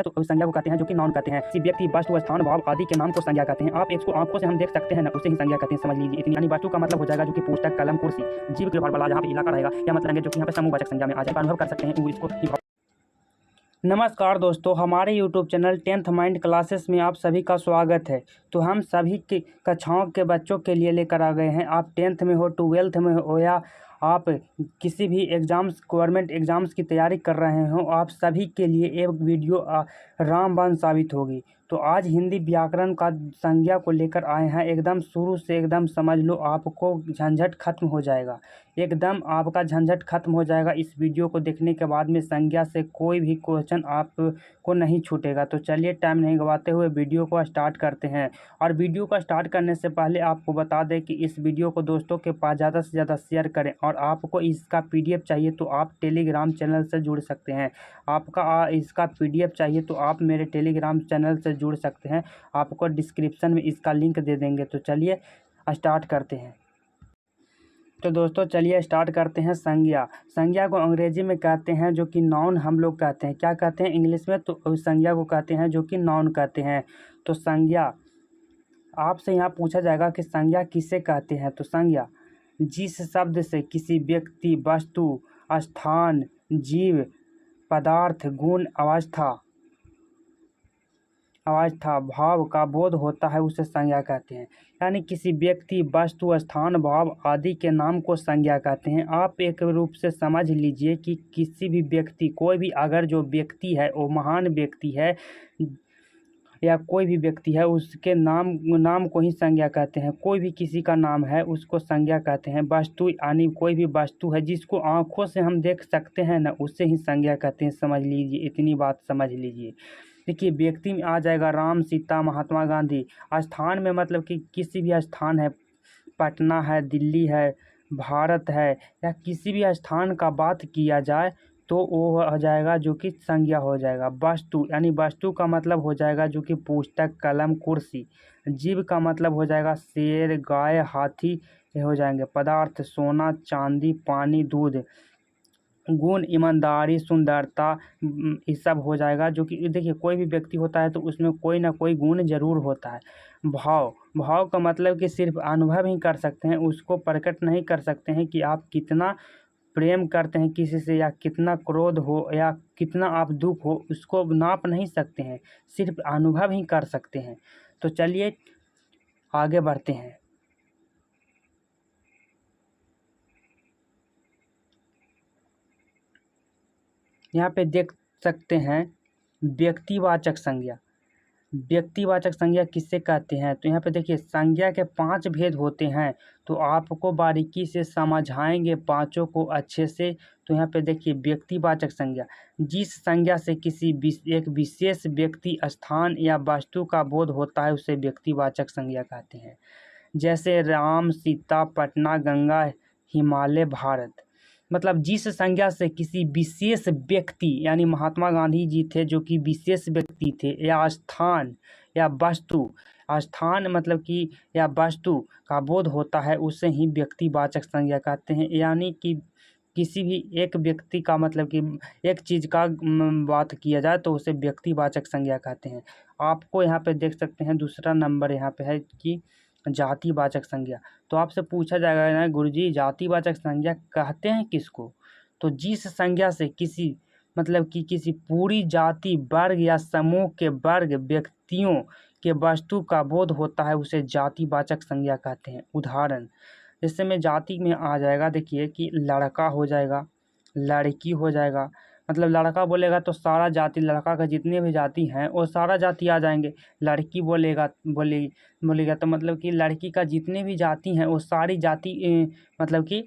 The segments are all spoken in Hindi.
तो संज्ञा को कहते हैं, जो कि नाउन कहते हैं। किसी व्यक्ति, वस्तु, स्थान, भाव आदि के नाम को संज्ञा कहते हैं। आप इसको आंखों से हम देख सकते हैं ना, उसे ही संज्ञा कहते हैं, समझ लीजिए इतनी। यानी वस्तु का मतलब हो जाएगा जो कि पुस्तक, कलम, कुर्सी। जीव के वाला जहाँ पे इलाका रहेगा या मतलब जो कि यहाँ पे समूहवाचक संज्ञा में आ जाए, अनुभव कर सकते हैं वो इसको। नमस्कार दोस्तों, हमारे YouTube channel 10th mind classes में आप सभी का स्वागत है। तो हम सभी की कक्षाओं के बच्चों के लिए लेकर आ गए हैं। आप 10th में हो, 12th में हो या आप किसी भी एग्ज़ाम्स, गवर्नमेंट एग्ज़ाम्स की तैयारी कर रहे हो, आप सभी के लिए एक वीडियो रामबाण साबित होगी। तो आज हिंदी व्याकरण का संज्ञा को लेकर आए हैं। एकदम शुरू से एकदम समझ लो, आपको झंझट खत्म हो जाएगा। एकदम आपका झंझट खत्म हो जाएगा इस वीडियो को देखने के बाद में। संज्ञा से कोई भी क्वेश्चन आपको नहीं छूटेगा। तो चलिए टाइम नहीं गवाते हुए वीडियो को स्टार्ट करते हैं। और वीडियो को स्टार्ट करने से पहले आपको बता दें कि इस वीडियो को दोस्तों के पास ज़्यादा से ज़्यादा शेयर करें। और आपको इसका PDF चाहिए तो आप टेलीग्राम चैनल से जुड़ सकते हैं। आपका इसका PDF चाहिए तो आप मेरे टेलीग्राम चैनल से जुड़ सकते हैं। आपको डिस्क्रिप्शन में इसका लिंक दे देंगे। तो चलिए स्टार्ट करते हैं। तो दोस्तों चलिए स्टार्ट करते हैं। संज्ञा, संज्ञा को अंग्रेजी में कहते हैं जो कि नाउन हम लोग कहते हैं। क्या कहते हैं इंग्लिश में? तो संज्ञा को कहते हैं जो कि नाउन कहते हैं। तो संज्ञा आपसे यहाँ पूछा जाएगा कि संज्ञा किसे कहते हैं। तो संज्ञा जिस शब्द से किसी व्यक्ति, वस्तु, स्थान, जीव, पदार्थ, गुण, अवस्था, भाव का बोध होता है उसे संज्ञा कहते हैं। यानी किसी व्यक्ति, वस्तु, स्थान, भाव आदि के नाम को संज्ञा कहते हैं। आप एक रूप से समझ लीजिए कि किसी भी व्यक्ति, कोई भी अगर जो व्यक्ति है वो महान व्यक्ति है या कोई भी व्यक्ति है, उसके नाम को ही संज्ञा कहते हैं। कोई भी किसी का नाम है उसको संज्ञा कहते हैं। वस्तु यानी कोई भी वस्तु है जिसको आँखों से हम देख सकते हैं ना, उसे ही संज्ञा कहते हैं। समझ लीजिए, इतनी बात समझ लीजिए। देखिए व्यक्ति में आ जाएगा राम, सीता, महात्मा गांधी। स्थान में मतलब कि किसी भी स्थान है, पटना है, दिल्ली है, भारत है, या किसी भी स्थान का बात किया जाए तो वो हो जाएगा जो कि संज्ञा हो जाएगा। वस्तु यानी वस्तु का मतलब हो जाएगा जो कि पुस्तक, कलम, कुर्सी। जीव का मतलब हो जाएगा शेर, गाय, हाथी, ये हो जाएंगे। पदार्थ सोना, चांदी, पानी, दूध। गुण ईमानदारी, सुंदरता, ये सब हो जाएगा। जो कि देखिए कोई भी व्यक्ति होता है तो उसमें कोई ना कोई गुण जरूर होता है। भाव, भाव का मतलब कि सिर्फ अनुभव ही कर सकते हैं, उसको प्रकट नहीं कर सकते हैं कि आप कितना प्रेम करते हैं किसी से, या कितना क्रोध हो, या कितना आप दुख हो, उसको नाप नहीं सकते हैं, सिर्फ अनुभव ही कर सकते हैं। तो चलिए आगे बढ़ते हैं। यहाँ पे देख सकते हैं व्यक्तिवाचक संज्ञा। व्यक्तिवाचक संज्ञा किससे कहते हैं? तो यहाँ पे देखिए संज्ञा के 5 भेद होते हैं। तो आपको बारीकी से समझाएंगे पांचों को अच्छे से। तो यहाँ पे देखिए व्यक्तिवाचक संज्ञा, जिस संज्ञा से किसी एक विशेष व्यक्ति, स्थान या वस्तु का बोध होता है उसे व्यक्तिवाचक संज्ञा कहते हैं। जैसे राम, सीता, पटना, गंगा, हिमालय, भारत। मतलब जिस संज्ञा से किसी विशेष व्यक्ति, यानी महात्मा गांधी जी थे जो कि विशेष व्यक्ति थे, या स्थान या वस्तु, स्थान मतलब कि या वस्तु का बोध होता है उसे ही व्यक्तिवाचक संज्ञा कहते हैं। यानी कि किसी भी एक व्यक्ति का मतलब कि एक चीज़ का बात किया जाए तो उसे व्यक्तिवाचक संज्ञा कहते हैं। आपको यहाँ पे देख सकते हैं दूसरा नंबर यहाँ पे है कि जातिवाचक संज्ञा। तो आपसे पूछा जाएगा ना गुरुजी जातिवाचक संज्ञा कहते हैं किसको? तो जिस संज्ञा से किसी मतलब कि किसी पूरी जाति, वर्ग या समूह के वर्ग, व्यक्तियों के वस्तु का बोध होता है उसे जातिवाचक संज्ञा कहते हैं। उदाहरण जैसे में जाति में आ जाएगा, देखिए कि लड़का हो जाएगा, लड़की हो जाएगा। मतलब लड़का बोलेगा तो सारा जाति, लड़का का जितने भी जाति हैं वो सारा जाति आ जाएंगे। लड़की बोलेगा तो मतलब कि लड़की का जितने भी जाति हैं वो सारी जाति मतलब कि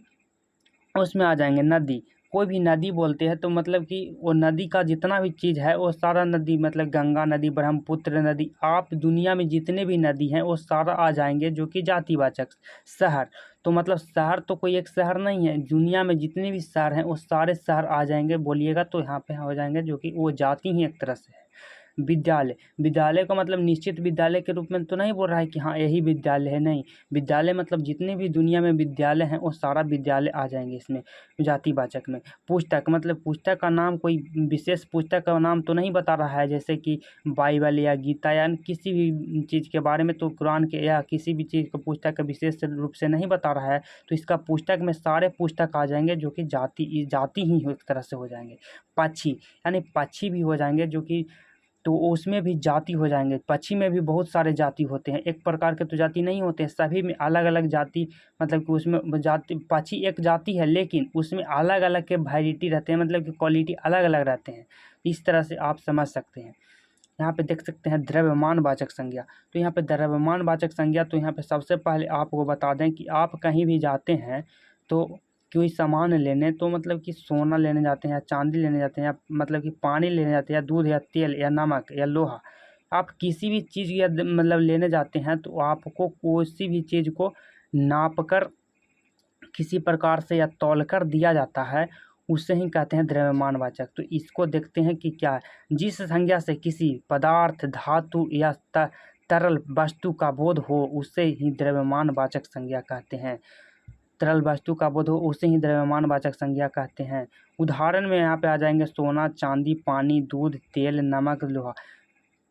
उसमें आ जाएंगे। नदी, कोई भी नदी बोलते हैं तो मतलब कि वो नदी का जितना भी चीज़ है वो सारा नदी, मतलब गंगा नदी, ब्रह्मपुत्र नदी, आप दुनिया में जितने भी नदी हैं वो सारा आ जाएंगे जो कि जातिवाचक। शहर, तो मतलब शहर तो कोई एक शहर नहीं है, दुनिया में जितने भी शहर हैं वो सारे शहर आ जाएंगे बोलिएगा तो यहाँ पे हो जाएंगे जो कि वो जाति ही एक तरह से है। विद्यालय, विद्यालय का मतलब निश्चित विद्यालय के रूप में तो नहीं बोल रहा है कि हाँ यही विद्यालय है, नहीं। विद्यालय मतलब जितने भी दुनिया में विद्यालय हैं वो सारा विद्यालय आ जाएंगे इसमें जातिवाचक में। पुस्तक मतलब पुस्तक का नाम कोई विशेष पुस्तक का नाम तो नहीं बता रहा है, जैसे कि बाइबल या गीता या किसी भी चीज़ के बारे में, तो कुरान के या किसी भी चीज़ का पुस्तक का विशेष रूप से नहीं बता रहा है। तो इसका पुस्तक में सारे पुस्तक आ जाएंगे जो कि जाति ही एक तरह से हो जाएंगे। पक्षी यानी पक्षी भी हो जाएंगे जो कि, तो उसमें भी जाति हो जाएंगे। पक्षी में भी बहुत सारे जाति होते हैं, एक प्रकार के तो जाति नहीं होते, सभी में अलग अलग जाति, मतलब कि उसमें जाति, पक्षी एक जाति है लेकिन उसमें अलग अलग के वैरायटी रहते हैं, मतलब कि क्वालिटी अलग अलग रहते हैं। इस तरह से आप समझ सकते हैं। यहाँ पे देख सकते हैं द्रव्यमान वाचक संज्ञा। तो यहाँ पे द्रव्यमान वाचक संज्ञा, तो यहाँ पे सबसे पहले आपको बता दें कि आप कहीं भी जाते हैं तो कोई सामान लेने, तो मतलब कि सोना लेने जाते हैं या चांदी लेने जाते हैं या मतलब कि पानी लेने जाते हैं या दूध या तेल या नमक या लोहा, आप किसी भी चीज़ या मतलब लेने जाते हैं तो आपको किसी भी चीज़ को नाप कर किसी प्रकार से या तौल कर दिया जाता है, उसे ही कहते हैं द्रव्यमान वाचक। तो इसको देखते हैं कि क्या है। जिस संज्ञा से किसी पदार्थ, धातु या तरल वस्तु का बोध हो उसे ही द्रव्यमान वाचक संज्ञा कहते हैं। तरल वस्तु का बोध हो उसे ही द्रव्यमान वाचक संज्ञा कहते हैं। उदाहरण में यहाँ पे आ जाएंगे सोना, चांदी, पानी, दूध, तेल, नमक, लोहा,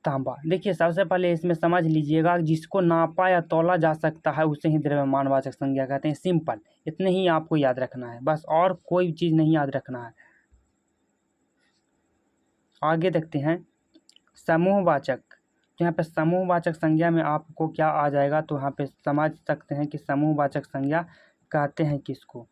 तांबा। देखिए सबसे पहले इसमें समझ लीजिएगा, जिसको नापा या तौला जा सकता है उसे ही द्रव्यमान वाचक संज्ञा कहते हैं। सिंपल, इतने ही आपको याद रखना है बस, और कोई चीज़ नहीं याद रखना है। आगे देखते हैं समूहवाचक। तो यहाँ पे समूहवाचक संज्ञा में आपको क्या आ जाएगा, तो यहाँ पे समझ सकते हैं कि समूहवाचक संज्ञा कहते हैं किसको।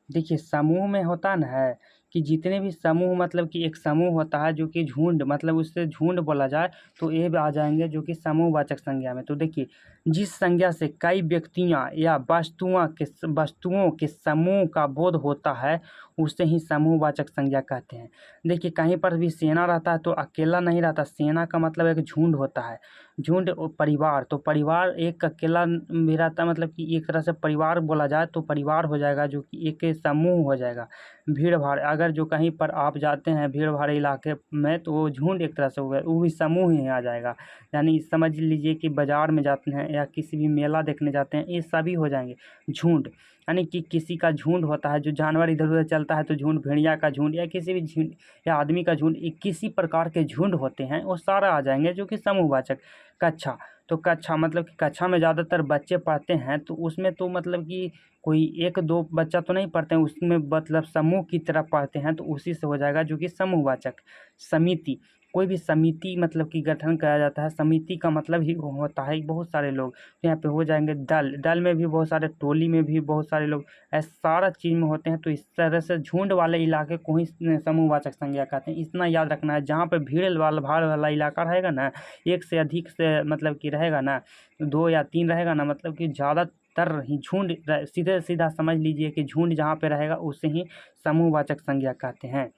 देखिए समूह में होता ना है कि जितने भी समूह, मतलब कि एक समूह होता है जो कि झुंड, मतलब उससे झुंड बोला जाए तो ये भी आ जाएंगे जो कि समूहवाचक संज्ञा में। तो देखिए जिस संज्ञा से कई व्यक्तियां या वस्तुओं के समूह का बोध होता है उसे ही समूहवाचक संज्ञा कहते हैं। देखिए कहीं पर भी सेना रहता है तो अकेला नहीं रहता, सेना का मतलब एक झुंड होता है। झुंड परिवार, तो परिवार एक अकेला भी रहता, मतलब कि एक तरह से परिवार बोला जाए तो परिवार हो जाएगा जो कि एक समूह हो जाएगा। भीड़ भाड़, अगर जो कहीं पर आप जाते हैं भीड़ भाड़ इलाके में तो वो झुंड एक तरह से हो गया, वो भी समूह ही आ जाएगा। यानी समझ लीजिए कि बाजार में जाते हैं या किसी भी मेला देखने जाते हैं, ये सभी हो जाएंगे झुंड। यानी कि किसी का झुंड होता है, जो जानवर इधर उधर चलता है तो झुंड, भेड़िया का झुंड या किसी भी झुंड या आदमी का झुंड, किसी प्रकार के झुंड होते हैं वो सारा आ जाएंगे जो कि समूहवाचक। कक्षा, तो कक्षा मतलब कि कक्षा में ज़्यादातर बच्चे पढ़ते हैं तो उसमें तो मतलब कि कोई एक दो बच्चा तो नहीं पढ़ते हैं, उसमें मतलब समूह की तरह पढ़ते हैं तो उसी से हो जाएगा जो कि समूहवाचक। समिति, कोई भी समिति मतलब कि गठन किया जाता है, समिति का मतलब ही होता है बहुत सारे लोग। तो यहाँ पे हो जाएंगे दल, दल में भी बहुत सारे, टोली में भी बहुत सारे लोग, ऐसा सारा चीज़ में होते हैं। तो इस तरह से झुंड वाले इलाके को ही समूहवाचक संज्ञा कहते हैं। इतना याद रखना है, जहाँ पे भीड़ वाला भाड़ वाला इलाका रहेगा ना, एक से अधिक से मतलब कि रहेगा ना, 2 या 3 रहेगा ना, मतलब कि ज़्यादातर ही झुंड, सीधे सीधा समझ लीजिए कि झुंड जहाँ पे रहेगा उसे ही समूहवाचक संज्ञा कहते हैं।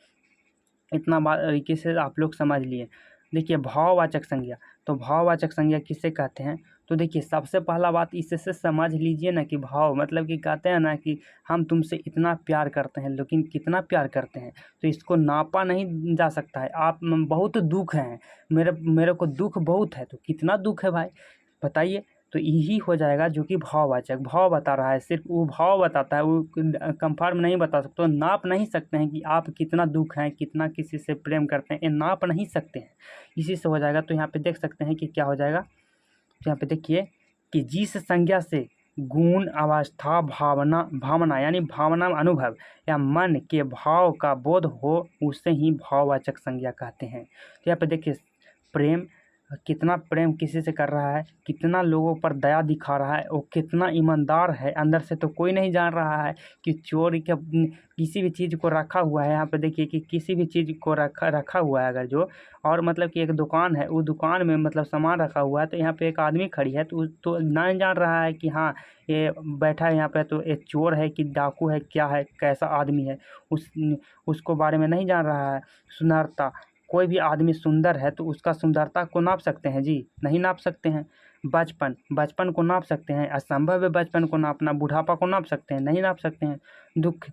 इतना बात तरीके से आप लोग समझ लिए। देखिए भाववाचक संज्ञा, तो भाववाचक संज्ञा किसे कहते हैं। तो देखिए सबसे पहला बात इससे समझ लीजिए ना कि भाव मतलब कि कहते हैं ना कि हम तुमसे इतना प्यार करते हैं, लेकिन कितना प्यार करते हैं तो इसको नापा नहीं जा सकता है। आप बहुत दुख है, मेरे को दुख बहुत है, तो कितना दुख है भाई बताइए। तो यही हो जाएगा जो कि भाववाचक, भाव बता रहा है, सिर्फ वो भाव बताता है, वो कंफर्म नहीं बता सकते, तो नाप नहीं सकते हैं कि आप कितना दुख हैं, कितना किसी से प्रेम करते हैं, ये नाप नहीं सकते हैं। इसी से हो जाएगा। तो यहाँ पे देख सकते हैं कि क्या हो जाएगा। तो यहाँ पे देखिए कि जिस संज्ञा से गुण, अवस्था, भावना यानी भावना, अनुभव या मन के भाव का बोध हो उसे ही भाववाचक संज्ञा कहते हैं। तो यहाँ पे देखिए प्रेम, कितना प्रेम किसी से कर रहा है, कितना लोगों पर दया दिखा रहा है, वो कितना ईमानदार है, अंदर से तो कोई नहीं जान रहा है कि चोरी के किसी भी चीज़ को रखा हुआ है। यहाँ पे देखिए कि किसी भी चीज़ को रखा हुआ है अगर जो, और मतलब कि एक दुकान है, वो दुकान में मतलब सामान रखा हुआ है, तो यहाँ पे एक आदमी खड़ी है तो नहीं जान रहा है कि हाँ ये बैठा है यहाँ पे तो एक चोर है कि डाकू है, क्या है, कैसा आदमी है, उसको बारे में नहीं जान रहा है। सुंदरता, कोई भी आदमी सुंदर है तो उसका सुंदरता को नाप सकते हैं जी, नहीं नाप सकते हैं। बचपन को नाप सकते हैं, असंभव है बचपन को नापना। बुढ़ापा को नाप सकते हैं, नहीं नाप सकते हैं। दुख,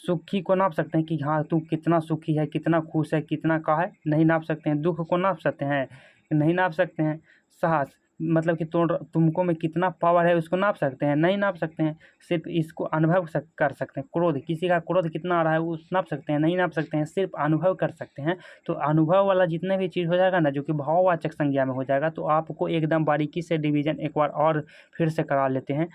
सुखी को नाप सकते हैं कि हाँ तू कितना सुखी है, कितना खुश है, कितना का है, नहीं नाप सकते हैं। दुख को नाप सकते हैं, नहीं नाप सकते हैं। साहस मतलब कि तुमको में कितना पावर है उसको नाप सकते हैं, नहीं नाप सकते हैं। सिर्फ इसको अनुभव कर सकते हैं। क्रोध, किसी का क्रोध कितना आ रहा है वो नाप सकते हैं, नहीं नाप सकते हैं, सिर्फ अनुभव कर सकते हैं। तो अनुभव वाला जितने भी चीज़ हो जाएगा ना, जो कि भाववाचक संज्ञा में हो जाएगा, तो आपको एकदम बारीकी से डिवीजन एक बार और फिर से करा लेते हैं।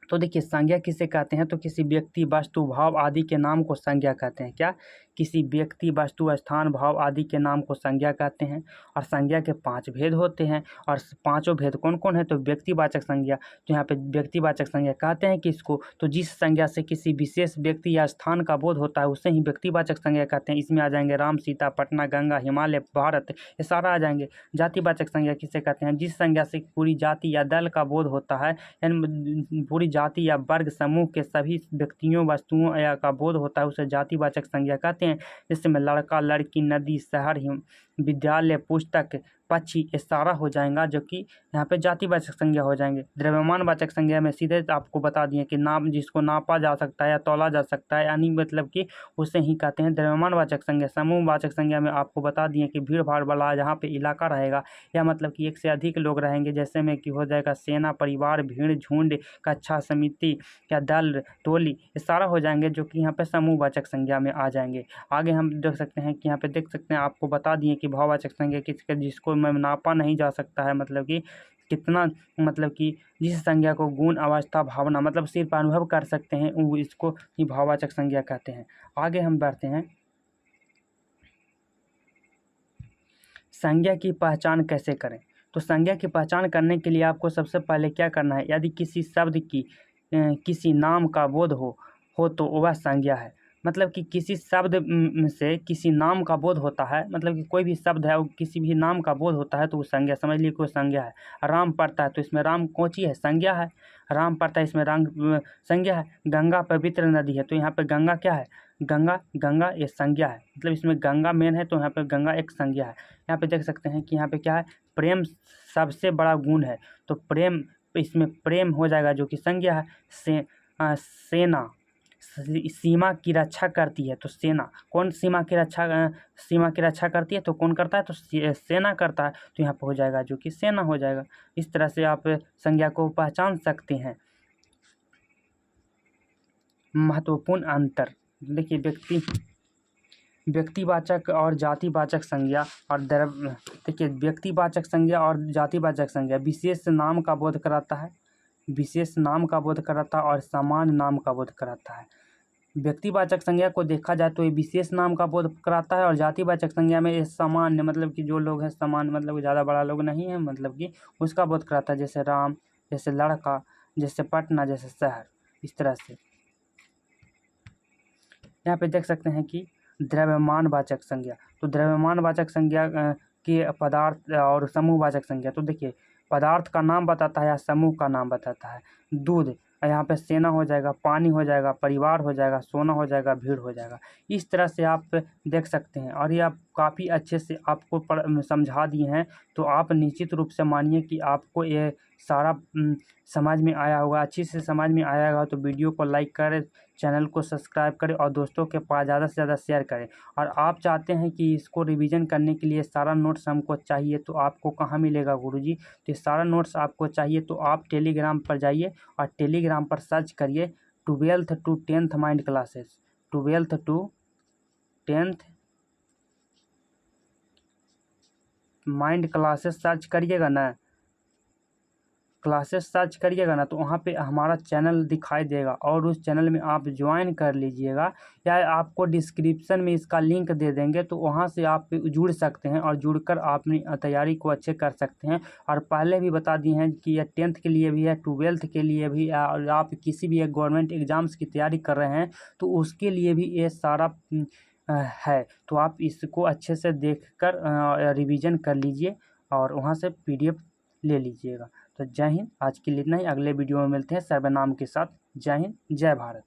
तो देखिए संज्ञा किसे कहते हैं, तो किसी व्यक्ति, वस्तु, भाव आदि के नाम को संज्ञा कहते हैं। क्या? किसी व्यक्ति, वस्तु, स्थान, भाव आदि के नाम को संज्ञा कहते हैं। और संज्ञा के 5 भेद होते हैं। और पांचों भेद कौन कौन है? तो व्यक्तिवाचक संज्ञा। तो यहाँ पे व्यक्तिवाचक संज्ञा कहते हैं किसको? तो जिस संज्ञा से किसी विशेष व्यक्ति या स्थान का बोध होता है उसे ही व्यक्तिवाचक संज्ञा कहते हैं। इसमें आ जाएंगे राम, सीता, पटना, गंगा, हिमालय, भारत, ये सारा आ जाएंगे। जातिवाचक संज्ञा किसे कहते हैं? जिस संज्ञा से पूरी जाति या दल का बोध होता है, यानी पूरी जाति या वर्ग समूह के सभी व्यक्तियों, वस्तुओं या का बोध होता है उसे जातिवाचक संज्ञा कहते हैं। जिसमें लड़का, लड़की, नदी, शहर, विद्यालय, पुस्तक, पक्षी, ये सारा हो जाएगा, जो कि यहाँ पे जातिवाचक संज्ञा हो जाएंगे। द्रव्यमानवाचक संज्ञा में सीधे आपको बता दिए कि नाम जिसको नापा जा सकता है या तौला जा सकता है, यानी मतलब कि उसे ही कहते हैं द्रव्यमानवाचक संज्ञा। समूहवाचक संज्ञा में आपको बता दिए कि भीड़ भाड़ वाला जहाँ पे इलाका रहेगा, या मतलब कि एक से अधिक लोग रहेंगे, जैसे में कि हो जाएगा सेना, परिवार, भीड़, झुंड, कक्षा, समिति या दल, टोली, ये सारा हो जाएंगे, जो कि यहाँ पे समूहवाचक संज्ञा में आ जाएंगे। आगे हम देख सकते हैं कि यहाँ पे देख सकते हैं, आपको बता दिए कि भाववाचक संज्ञा किसके, जिसको में नापा नहीं जा सकता है, मतलब कि कितना, मतलब कि जिस संज्ञा को गुण, अवस्था, भावना, मतलब सिर्फ अनुभव कर सकते हैं, वो इसको ही भाववाचक संज्ञा कहते हैं। आगे हम बढ़ते हैं। संज्ञा की पहचान कैसे करें? तो संज्ञा की पहचान करने के लिए आपको सबसे पहले क्या करना है? यदि किसी शब्द की किसी नाम का बोध हो तो वह संज्ञा है। मतलब कि किसी शब्द से किसी नाम का बोध होता है, मतलब कि कोई भी शब्द है वो किसी भी नाम का बोध होता है तो वो संज्ञा, समझ लीजिए कोई संज्ञा है। राम पड़ता है तो इसमें राम कौची है? संज्ञा है। राम पड़ता है इसमें राम संज्ञा है। गंगा पवित्र नदी है तो यहाँ पे गंगा क्या है? गंगा ये संज्ञा है, मतलब इसमें गंगा मेन है तो यहाँ पे गंगा एक संज्ञा है। यहाँ पे देख सकते हैं कि यहाँ पे क्या है? प्रेम सबसे बड़ा गुण है, तो प्रेम, इसमें प्रेम हो जाएगा जो कि संज्ञा है। सेना सीमा की रक्षा करती है, तो सेना कौन सीमा की रक्षा करती है? तो कौन करता है? तो सेना करता है, तो यहाँ पर हो जाएगा जो कि सेना हो जाएगा। इस तरह से आप संज्ञा को पहचान सकते हैं। महत्वपूर्ण अंतर देखिए, व्यक्तिवाचक और जातिवाचक संज्ञा और देखिए, व्यक्तिवाचक संज्ञा और जातिवाचक संज्ञा विशेष नाम का बोध कराता है, विशेष नाम का बोध कराता है और समान नाम का बोध कराता है। व्यक्तिवाचक संज्ञा को देखा जाए तो ये विशेष नाम का बोध कराता है, और जातिवाचक संज्ञा में ये सामान्य, मतलब कि जो लोग हैं समान, मतलब ज़्यादा बड़ा लोग नहीं है, मतलब कि उसका बोध कराता है, जैसे राम, जैसे लड़का, जैसे पटना, जैसे शहर, इस तरह से। यहाँ पे देख सकते हैं कि द्रव्यमानवाचक संज्ञा, तो द्रव्यमानवाचक संज्ञा के पदार्थ और समूहवाचक संज्ञा, तो देखिए पदार्थ का नाम बताता है या समूह का नाम बताता है। दूध, यहाँ पे सेना हो जाएगा, पानी हो जाएगा, परिवार हो जाएगा, सोना हो जाएगा, भीड़ हो जाएगा। इस तरह से आप देख सकते हैं, और ये आप काफ़ी अच्छे से आपको समझा दिए हैं। तो आप निश्चित रूप से मानिए कि आपको ये सारा समझ में आया होगा, अच्छी से समझ में आया होगा। तो वीडियो को लाइक करें, चैनल को सब्सक्राइब करें और दोस्तों के पास ज़्यादा से ज़्यादा शेयर करें। और आप चाहते हैं कि इसको रिवीजन करने के लिए सारा नोट्स हमको चाहिए, तो आपको कहाँ मिलेगा गुरुजी? तो सारा नोट्स आपको चाहिए तो आप टेलीग्राम पर जाइए और टेलीग्राम पर सर्च करिए 12th to 10th mind classes, 12th to 10th mind classes search करिएगा ना, क्लासेस सर्च करिएगा ना, तो वहाँ पे हमारा चैनल दिखाई देगा और उस चैनल में आप ज्वाइन कर लीजिएगा, या आपको डिस्क्रिप्शन में इसका लिंक दे देंगे, तो वहाँ से आप जुड़ सकते हैं और जुड़कर आप अपनी तैयारी को अच्छे कर सकते हैं। और पहले भी बता दिए हैं कि यह 10th के लिए भी है, 12th के लिए भी, और आप किसी भी एक गवर्नमेंट एग्ज़ाम्स की तैयारी कर रहे हैं तो उसके लिए भी ये सारा है। तो आप इसको अच्छे से देखकर रिवीजन कर लीजिए और वहाँ से PDF ले लीजिएगा। तो जय हिंद, आज के लिए इतना ही। अगले वीडियो में मिलते हैं सर्वनाम के साथ। जय हिंद, जय भारत।